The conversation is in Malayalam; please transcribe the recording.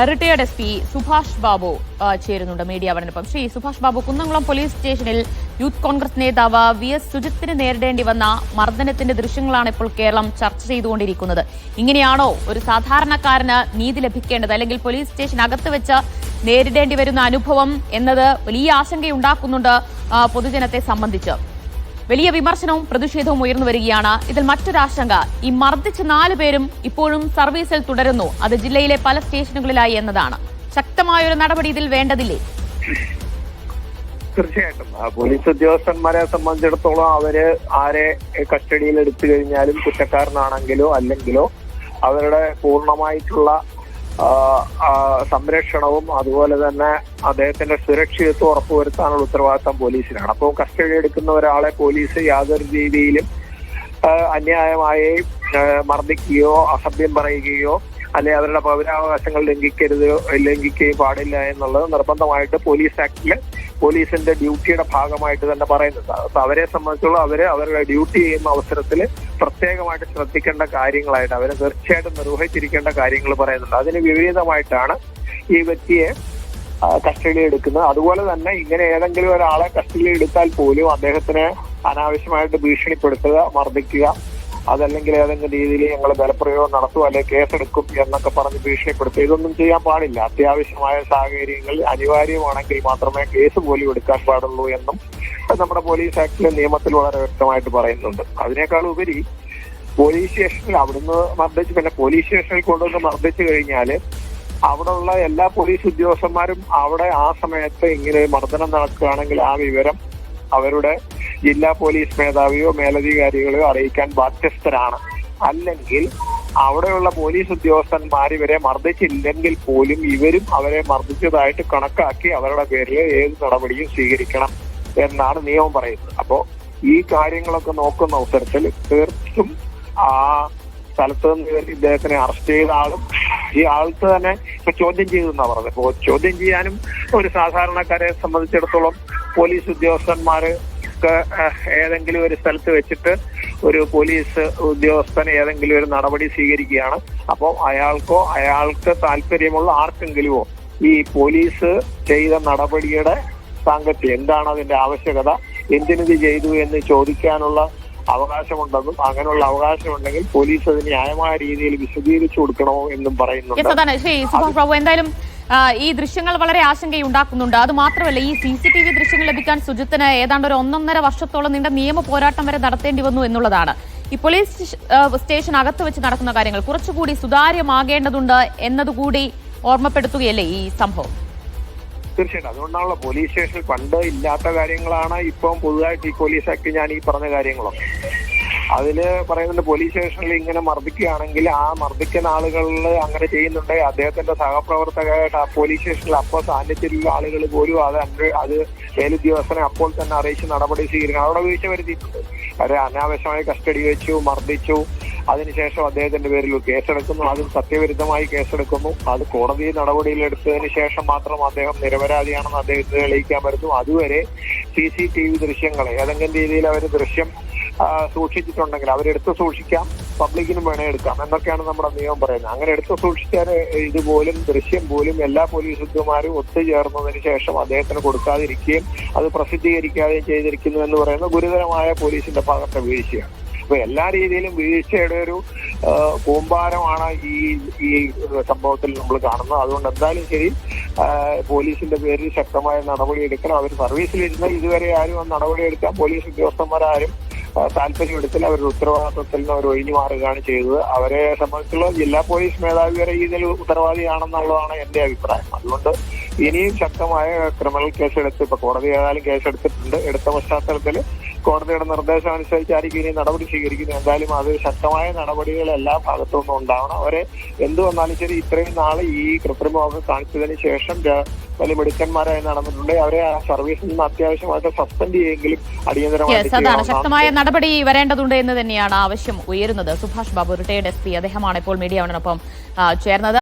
റിട്ടയർഡ് SP സുഭാഷ് ബാബു ചേരുന്നുണ്ട് മീഡിയ വണിനൊപ്പം. ശ്രീ സുഭാഷ് ബാബു, കുന്നംകുളം പോലീസ് സ്റ്റേഷനിൽ യൂത്ത് കോൺഗ്രസ് നേതാവ് VS സുജിത്തിന് നേരിടേണ്ടി വന്ന മർദ്ദനത്തിന്റെ ദൃശ്യങ്ങളാണ് ഇപ്പോൾ കേരളം ചർച്ച ചെയ്തുകൊണ്ടിരിക്കുന്നത്. ഇങ്ങനെയാണോ ഒരു സാധാരണക്കാരന് നീതി ലഭിക്കേണ്ടത്, അല്ലെങ്കിൽ പോലീസ് സ്റ്റേഷനകത്ത് വെച്ച് നേരിടേണ്ടി വരുന്ന അനുഭവം എന്നത് വലിയ ആശങ്കയുണ്ടാക്കുന്നുണ്ട് പൊതുജനത്തെ സംബന്ധിച്ച്. വലിയ വിമർശനവും പ്രതിഷേധവും ഉയർന്നു വരികയാണ്. ഇതിൽ മറ്റൊരാശങ്ക, ഈ മർദ്ദിച്ച 4 പേരും ഇപ്പോഴും സർവീസിൽ തുടരുന്നു. അത് ജില്ലയിലെ പല സ്റ്റേഷനുകളിലായി എന്നതാണ്. ശക്തമായൊരു നടപടി ഇതിൽ വേണ്ടതില്ലേ? തീർച്ചയായിട്ടും പോലീസ് ഉദ്യോഗസ്ഥന്മാരെ സംബന്ധിച്ചിടത്തോളം അവര് ആരെ കസ്റ്റഡിയിൽ എടുത്തു കഴിഞ്ഞാലും കുറ്റക്കാരനാണെങ്കിലോ അല്ലെങ്കിലോ അവരുടെ പൂർണ്ണമായിട്ടുള്ള സംരക്ഷണവും അതുപോലെ തന്നെ അദ്ദേഹത്തിന്റെ സുരക്ഷിതത്വം ഉറപ്പുവരുത്താനുള്ള ഉത്തരവാദിത്തം പോലീസിനാണ്. അപ്പോൾ കസ്റ്റഡി എടുക്കുന്ന ഒരാളെ പോലീസ് യാതൊരു രീതിയിലും അന്യായമായി മർദ്ദിക്കുകയോ അസഭ്യം പറയുകയോ അല്ലെങ്കിൽ അവരുടെ പൗരാവകാശങ്ങൾ ലംഘിക്കുകയും പാടില്ല എന്നുള്ളത് നിർബന്ധമായിട്ട് പോലീസ് ആക്ടില് പോലീസിന്റെ ഡ്യൂട്ടിയുടെ ഭാഗമായിട്ട് തന്നെ പറയുന്നുണ്ട്. അവരെ സംബന്ധിച്ചുള്ള അവരുടെ ഡ്യൂട്ടി ചെയ്യുന്ന അവസരത്തിൽ പ്രത്യേകമായിട്ട് ശ്രദ്ധിക്കേണ്ട കാര്യങ്ങളായിട്ട് അവരെ തീർച്ചയായിട്ടും നിർവഹിച്ചിരിക്കേണ്ട കാര്യങ്ങൾ പറയുന്നുണ്ട്. അതിന് വിപരീതമായിട്ടാണ് ഈ വ്യക്തിയെ കസ്റ്റഡിയിൽ എടുക്കുന്നത്. അതുപോലെ തന്നെ ഇങ്ങനെ ഏതെങ്കിലും ഒരാളെ കസ്റ്റഡിയിൽ എടുത്താൽ പോലും അദ്ദേഹത്തിനെ അനാവശ്യമായിട്ട് ഭീഷണിപ്പെടുത്തുക, മർദ്ദിക്കുക, അതല്ലെങ്കിൽ ഏതെങ്കിലും രീതിയിൽ ഞങ്ങൾ ബലപ്രയോഗം നടത്തുക അല്ലെങ്കിൽ കേസെടുക്കും എന്നൊക്കെ പറഞ്ഞ് ഭീഷണിപ്പെടുത്തുക, ഇതൊന്നും ചെയ്യാൻ പാടില്ല. അത്യാവശ്യമായ സാഹചര്യങ്ങളിൽ അനിവാര്യമാണെങ്കിൽ മാത്രമേ കേസ് പോലും എടുക്കാൻ പാടുള്ളൂ എന്നും നമ്മുടെ പോലീസ് ആക്ടിലെ നിയമത്തിൽ വളരെ വ്യക്തമായിട്ട് പറയുന്നുണ്ട്. അതിനേക്കാൾ ഉപരി പോലീസ് സ്റ്റേഷനിൽ അവിടുന്ന് മർദ്ദിച്ച് പിന്നെ പോലീസ് സ്റ്റേഷനിൽ കൊണ്ടുവന്ന് മർദ്ദിച്ചു കഴിഞ്ഞാൽ അവിടെയുള്ള എല്ലാ പോലീസ് ഉദ്യോഗസ്ഥന്മാരും അവിടെ ആ സമയത്ത് ഇങ്ങനെ മർദ്ദനം നടക്കുകയാണെങ്കിൽ ആ വിവരം അവരുടെ ജില്ലാ പോലീസ് മേധാവിയോ മേലധികാരികളെയോ അറിയിക്കാൻ ബാധ്യസ്ഥരാണ്. അല്ലെങ്കിൽ അവിടെയുള്ള പോലീസ് ഉദ്യോഗസ്ഥന്മാർ ഇവരെ മർദ്ദിച്ചില്ലെങ്കിൽ പോലും ഇവരും അവരെ മർദ്ദിച്ചതായിട്ട് കണക്കാക്കി അവരുടെ പേരിൽ ഏത് നടപടിയും സ്വീകരിക്കണം എന്നാണ് നിയമം പറയുന്നത്. അപ്പോ ഈ കാര്യങ്ങളൊക്കെ നോക്കുന്ന അവസരത്തിൽ തീർത്തും ആ സ്ഥലത്ത് നിന്ന് ഇദ്ദേഹത്തിനെ അറസ്റ്റ് ചെയ്ത ആളും ഈ ആൾക്ക് തന്നെ ഇപ്പൊ ചോദ്യം ചെയ്തെന്നാ പറഞ്ഞത്. ഇപ്പോ ചോദ്യം ചെയ്യാനും ഒരു സാധാരണക്കാരെ സംബന്ധിച്ചിടത്തോളം പോലീസ് ഉദ്യോഗസ്ഥന്മാര് ഏതെങ്കിലും ഒരു സ്ഥലത്ത് വെച്ചിട്ട് ഒരു പോലീസ് ഉദ്യോഗസ്ഥൻ ഏതെങ്കിലും ഒരു നടപടി സ്വീകരിക്കുകയാണ്. അപ്പോൾ അയാൾക്ക് താല്പര്യമുള്ള ആർക്കെങ്കിലുമോ ഈ പോലീസ് ചെയ്ത നടപടിയുടെ സാങ്കത്യം എന്താണ്, അതിന്റെ ആവശ്യകത, എന്തിനിത് ചെയ്തു എന്ന് ചോദിക്കാനുള്ള അവകാശമുണ്ടെന്നും അങ്ങനെയുള്ള അവകാശമുണ്ടെങ്കിൽ പോലീസ് അത് ന്യായമായ രീതിയിൽ വിശദീകരിച്ചു കൊടുക്കണമോ എന്നും പറയുന്നുണ്ട്. ശ്രീ സുഭാഷ് ബാബു, എന്തായാലും ഈ ദൃശ്യങ്ങൾ വളരെ ആശങ്കയുണ്ടാക്കുന്നുണ്ട്. അത് മാത്രമല്ല, ഈ CCTV ദൃശ്യങ്ങൾ ലഭിക്കാൻ സുജിത്തിന് ഏതാണ്ട് ഒരു 1.5 വർഷത്തോളം നീണ്ട നിയമ പോരാട്ടം വരെ നടത്തേണ്ടി വന്നു എന്നുള്ളതാണ്. ഈ പോലീസ് സ്റ്റേഷൻ അകത്ത് വെച്ച് നടക്കുന്ന കാര്യങ്ങൾ കുറച്ചുകൂടി സുതാര്യമാകേണ്ടതുണ്ട് എന്നതുകൂടി ഓർമ്മപ്പെടുത്തുകയല്ലേ ഈ സംഭവം? തീർച്ചയായിട്ടും അതുകൊണ്ടാണല്ലോ പോലീസ് സ്റ്റേഷനിൽ പണ്ട് ഇല്ലാത്ത കാര്യങ്ങളാണ് ഇപ്പം പുതുതായിട്ട് ഈ പോലീസ് ആക്ട് ഞാൻ ഈ പറഞ്ഞ കാര്യങ്ങളൊക്കെ അതില് പറയുന്നുണ്ട്. പോലീസ് സ്റ്റേഷനിൽ ഇങ്ങനെ മർദ്ദിക്കുകയാണെങ്കിൽ ആ മർദ്ദിക്കുന്ന ആളുകളിൽ അങ്ങനെ ചെയ്യുന്നുണ്ടെങ്കിൽ അദ്ദേഹത്തിന്റെ സഹപ്രവർത്തകരായിട്ട് ആ പോലീസ് സ്റ്റേഷനിൽ അപ്പോൾ സാന്നിധ്യത്തിലുള്ള ആളുകൾ പോലും അത് മേലുദ്യോഗസ്ഥനെ അപ്പോൾ തന്നെ അറിയിച്ച് നടപടി സ്വീകരിക്കണം. അവിടെ വീഴ്ച വരുത്തിയിട്ടുണ്ട്. അവരെ അനാവശ്യമായി കസ്റ്റഡി വെച്ചു, മർദ്ദിച്ചു, അതിനുശേഷം അദ്ദേഹത്തിന്റെ പേരിൽ കേസെടുക്കുന്നു, അതും സത്യവിരുദ്ധമായി കേസെടുക്കുന്നു. അത് കോടതി നടപടിയിലെടുത്തതിന് ശേഷം മാത്രം അദ്ദേഹം നിരപരാധിയാണെന്ന് അദ്ദേഹത്തിന് തെളിയിക്കാൻ പറ്റുന്നു. അതുവരെ CCTV ദൃശ്യങ്ങൾ ഏതെങ്കിലും രീതിയിൽ അവർ ദൃശ്യം സൂക്ഷിച്ചിട്ടുണ്ടെങ്കിൽ അവരെടുത്ത് സൂക്ഷിക്കാം, പബ്ലിക്കിനും വേണേ എടുക്കാം എന്നൊക്കെയാണ് നമ്മുടെ നിയമം പറയുന്നത്. അങ്ങനെ എടുത്ത് സൂക്ഷിച്ചാൽ ഇതുപോലും ദൃശ്യം പോലും എല്ലാ പോലീസ് ഉദ്യോഗന്മാരും ഒത്തുചേർന്നതിന് ശേഷം അദ്ദേഹത്തിന് കൊടുക്കാതിരിക്കുകയും അത് പ്രസിദ്ധീകരിക്കാതെയും ചെയ്തിരിക്കുന്നു എന്ന് പറയുന്നത് ഗുരുതരമായ പോലീസിന്റെ ഭാഗത്തെ വീഴ്ചയാണ്. അപ്പൊ എല്ലാ രീതിയിലും വീഴ്ചയുടെ ഒരു കൂമ്പാരമാണ് ഈ സംഭവത്തിൽ നമ്മൾ കാണുന്നത്. അതുകൊണ്ട് എന്തായാലും ശരി, പോലീസിന്റെ പേരിൽ ശക്തമായ നടപടി എടുക്കണം. അവർ സർവീസിലിരുന്ന് ഇതുവരെ ആരും ആ നടപടി എടുക്കാൻ പോലീസ് ഉദ്യോഗസ്ഥന്മാരാരും താല്പര്യമെടുത്തില്ല. അവരുടെ ഉത്തരവാദിത്വത്തിൽ നിന്ന് അവർ ഒഴിഞ്ഞു മാറുകയാണ് ചെയ്തത്. അവരെ സംബന്ധിച്ചുള്ള ജില്ലാ പോലീസ് മേധാവി വരെ ഇതിൽ ഉത്തരവാദിയാണെന്നുള്ളതാണ് എന്റെ അഭിപ്രായം. അതുകൊണ്ട് ഇനിയും ശക്തമായ ക്രിമിനൽ കേസെടുത്ത് ഇപ്പൊ കോടതി ഏതായാലും കേസെടുത്തിട്ടുണ്ട്. എടുത്ത പശ്ചാത്തലത്തിൽ കോടതിയുടെ നിർദ്ദേശം അനുസരിച്ചായിരിക്കും ഇനി നടപടി സ്വീകരിക്കുന്നത്. എന്തായാലും അത് ശക്തമായ നടപടികൾ എല്ലാ ഭാഗത്തു നിന്നും ഉണ്ടാവണം. അവരെ എന്തു വന്നാലും ശരി, ഇത്രയും നാള് ഈ കൃത്രിമം കാണിച്ചതിന് ശേഷം വലിയ മിടുക്കന്മാരായി നടന്നിട്ടുണ്ട്. അവരെ ആ സർവീസിൽ നിന്ന് അത്യാവശ്യമായിട്ട് സസ്പെൻഡ് ചെയ്യുമെങ്കിലും അടിയന്തരമായി ശക്തമായ നടപടി വരേണ്ടതുണ്ട് എന്ന് തന്നെയാണ് ആവശ്യം ഉയരുന്നത്. സുഭാഷ് ബാബു, റിട്ടയർഡ് SP, അദ്ദേഹമാണ് ഇപ്പോൾ മീഡിയ വണിനൊപ്പം ചേർന്നത്.